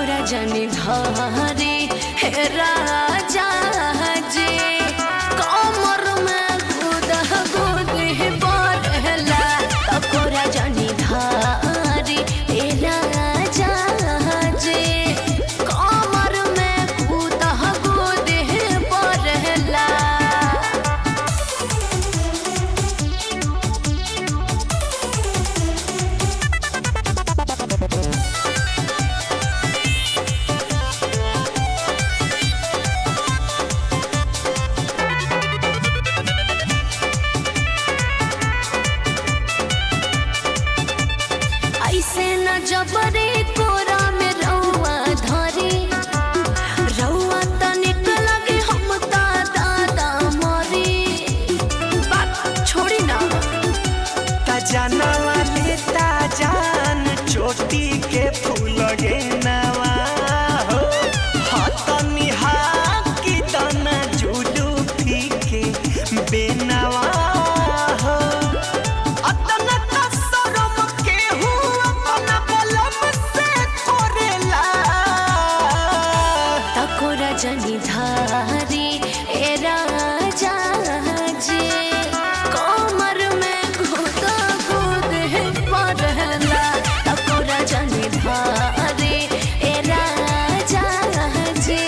तकोरा जनी धारी हे राजा जी कमर में गुद गुद बढ़ला तकोरा जनी धारी हे राजा जी कमर में गुद गुद बढ़ला। ऐसे न जबरे कोरा में रउआ धरी रउआ तनिक लगे हम दादा मरी बात छोड़ी ना जानवा लेता जान चोटी के फूल गे नवा हो हतनी हाकी तना जुलू फीके बेनवा हो अतना कसरम के हुआ अपना बलम से कोरेला तकोरा जनी धारी ए राजा जी कमर में गुद गुद बढ़ला तकोरा जनी धारी ए राजा जी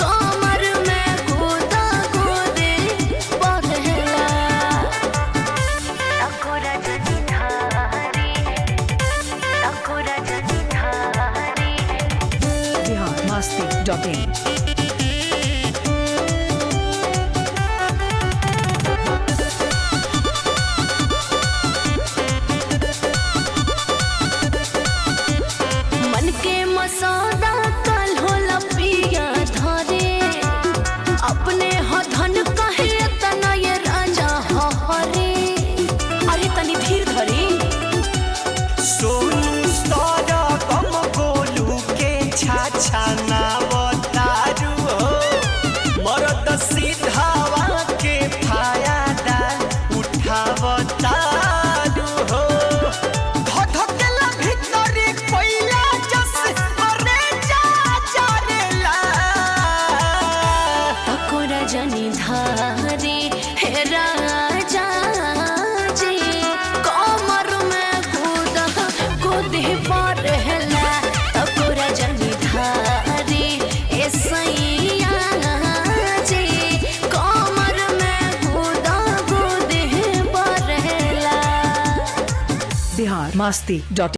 कमर में गुद गुद बढ़ला तकोरा जनी धारी तकोरा जनी धारी। biharmasti.in मन के मसौदा कल होला पिया धरे अपने हथन कहे तना ये राजा हरे अरे तनी धीर धरी सोनू सारा गम गोलू के छाछा नावतारू हो मरद सीधावा के फायदा उठावतारू हो धधकेला भीतरी कोइला जस अरे जा जारेला तकोरा जनी धारी हे राजा जी कमर में गुद गुद बढ़ला तकोरा जनी धारी ए सैया जी कमर में गुद गुद बढ़ला। biharmasti.in